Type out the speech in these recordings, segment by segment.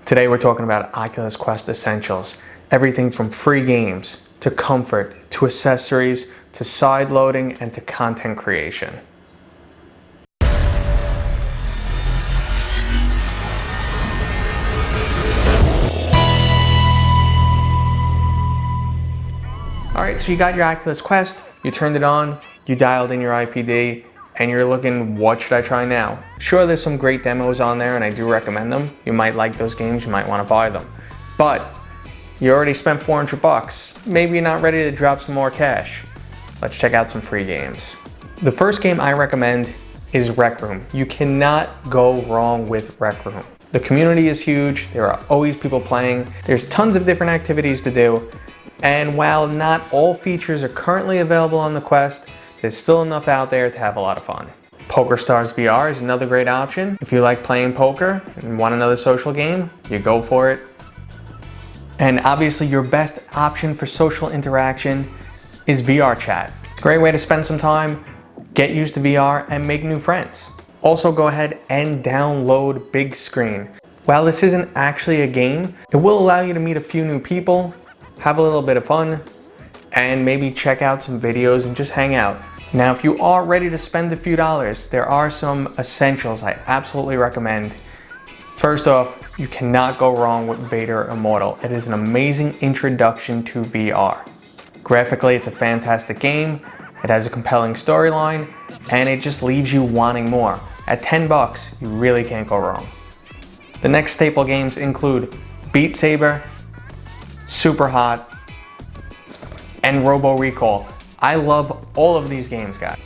Today we're talking about Oculus Quest Essentials. Everything from free games, to comfort, to accessories, to side loading, and to content creation. Alright, so you got your Oculus Quest, you turned it on, you dialed in your IPD, and you're looking, what should I try now? Sure, there's some great demos on there and I do recommend them. You might like those games, you might want to buy them. But you already spent 400 bucks. Maybe you're not ready to drop some more cash. Let's check out some free games. The first game I recommend is Rec Room. You cannot go wrong with Rec Room. The community is huge, there are always people playing, there's tons of different activities to do, and while not all features are currently available on the Quest, there's still enough out there to have a lot of fun. PokerStarsVR is another great option. If you like playing poker and want another social game, you go for it. And obviously your best option for social interaction is VR chat. Great way to spend some time, get used to VR, and make new friends. Also go ahead and download Big Screen. While this isn't actually a game, it will allow you to meet a few new people, have a little bit of fun, and maybe check out some videos and just hang out. Now, if you are ready to spend a few dollars, there are some essentials I absolutely recommend. First off, you cannot go wrong with Vader Immortal. It is an amazing introduction to VR. Graphically, it's a fantastic game. It has a compelling storyline, and it just leaves you wanting more. At 10 bucks, you really can't go wrong. The next staple games include Beat Saber, Superhot, and RoboRecall. I love all of these games, guys.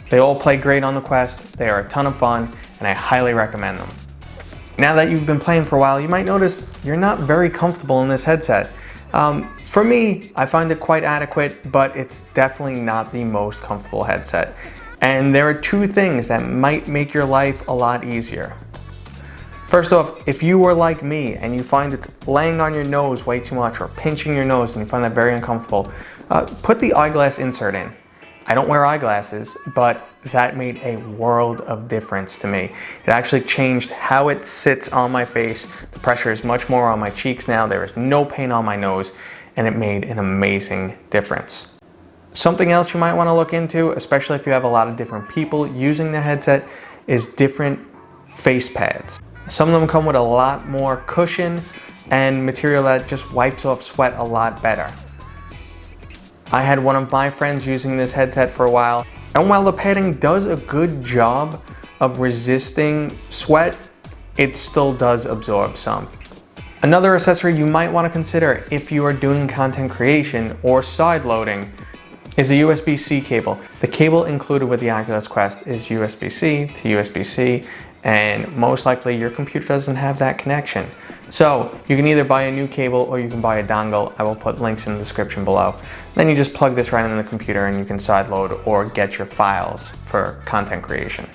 They all play great on the Quest, they are a ton of fun, and I highly recommend them. Now that you've been playing for a while, you might notice you're not very comfortable in this headset. For me, I find it quite adequate, but it's definitely not the most comfortable headset. And there are two things that might make your life a lot easier. First off, if you are like me and you find it's laying on your nose way too much or pinching your nose and you find that very uncomfortable, put the eyeglass insert in. I don't wear eyeglasses, but that made a world of difference to me. It actually changed how it sits on my face. The pressure is much more on my cheeks now. There is no pain on my nose, and it made an amazing difference. Something else you might want to look into, especially if you have a lot of different people using the headset, is different face pads. Some of them come with a lot more cushion and material that just wipes off sweat a lot better. I had one of my friends using this headset for a while, and while the padding does a good job of resisting sweat, it still does absorb some. Another accessory you might want to consider if you are doing content creation or side loading is a USB-C cable. The cable included with the Oculus Quest is USB-C to USB-C, and most likely your computer doesn't have that connection. So you can either buy a new cable or you can buy a dongle. I will put links in the description below. Then you just plug this right into the computer and you can side load or get your files for content creation.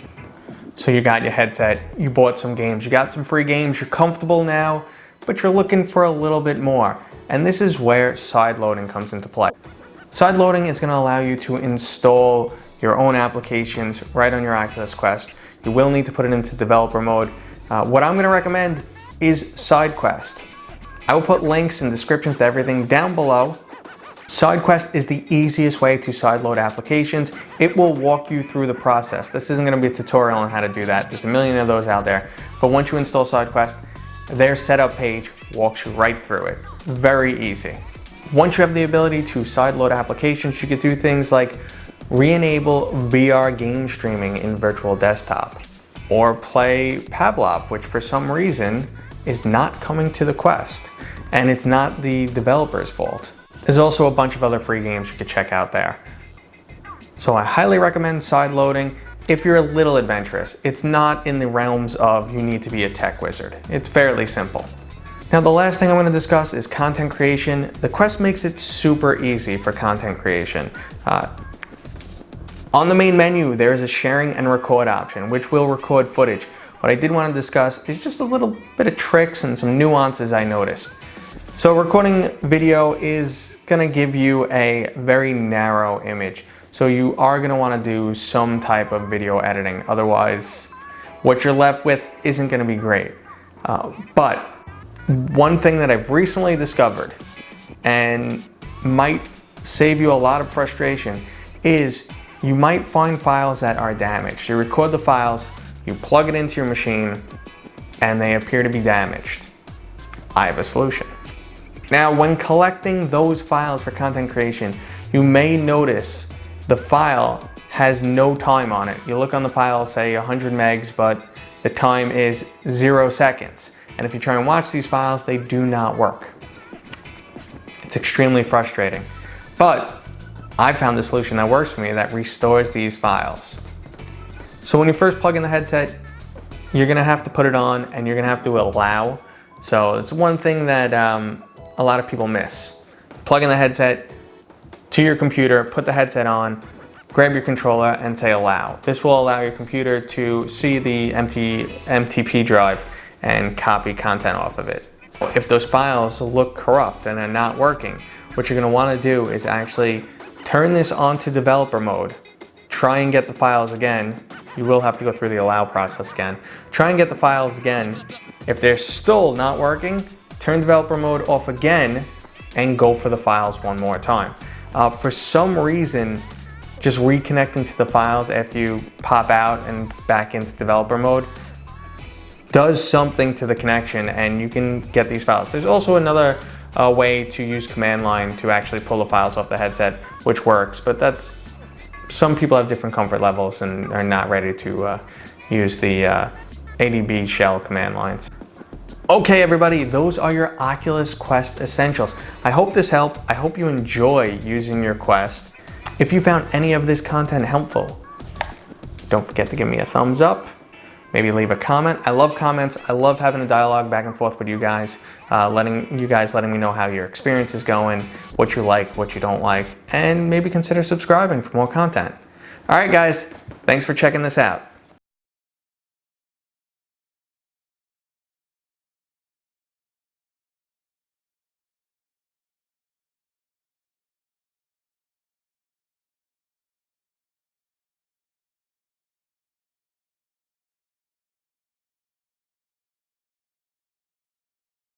So you got your headset, you bought some games, you got some free games, you're comfortable now, but you're looking for a little bit more. And this is where side loading comes into play. Side loading is going to allow you to install your own applications right on your Oculus Quest. You will need to put it into developer mode. What I'm going to recommend is SideQuest. I will put links and descriptions to everything down below. SideQuest is the easiest way to sideload applications. It will walk you through the process. This isn't going to be a tutorial on how to do that. There's a million of those out there. But once you install SideQuest, their setup page walks you right through it. Very easy. Once you have the ability to sideload applications, you can do things like re-enable VR game streaming in virtual desktop, or play Pavlov, which for some reason is not coming to the Quest, and it's not the developer's fault. There's also a bunch of other free games you could check out there. So I highly recommend side loading if you're a little adventurous. It's not in the realms of you need to be a tech wizard. It's fairly simple. Now the last thing I'm going to discuss is content creation. The Quest makes it super easy for content creation. On the main menu, there's a sharing and record option, which will record footage. What I did want to discuss is just a little bit of tricks and some nuances I noticed. So recording video is going to give you a very narrow image. So you are going to want to do some type of video editing. Otherwise, what you're left with isn't going to be great. But One thing that I've recently discovered and might save you a lot of frustration is you might find files that are damaged. You record the files, you plug it into your machine, and they appear to be damaged. I have a solution. Now, when collecting those files for content creation, you may notice the file has no time on it. You look on the file, say 100 megs, but the time is 0 seconds. And if you try and watch these files, they do not work. It's extremely frustrating. But I found a solution that works for me that restores these files. So when you first plug in the headset, you're gonna have to put it on and you're gonna have to allow. So it's one thing that a lot of people miss. Plug in the headset to your computer, put the headset on, grab your controller and say allow. This will allow your computer to see the empty MTP drive and copy content off of it. If those files look corrupt and are not working, what you're gonna wanna do is actually turn this onto developer mode, try and get the files again. You will have to go through the allow process again. Try and get the files again. If they're still not working, turn developer mode off again and go for the files one more time. For some reason, just reconnecting to the files after you pop out and back into developer mode does something to the connection and you can get these files. There's also another way to use command line to actually pull the files off the headset, which works, but that's, some people have different comfort levels and are not ready to use the ADB shell command lines. Okay everybody, those are your Oculus Quest essentials. I hope this helped. I hope you enjoy using your Quest. If you found any of this content helpful, don't forget to give me a thumbs up. Maybe leave a comment. I love comments. I love having a dialogue back and forth with you guys, letting me know how your experience is going, what you like, what you don't like, and maybe consider subscribing for more content. All right guys, thanks for checking this out.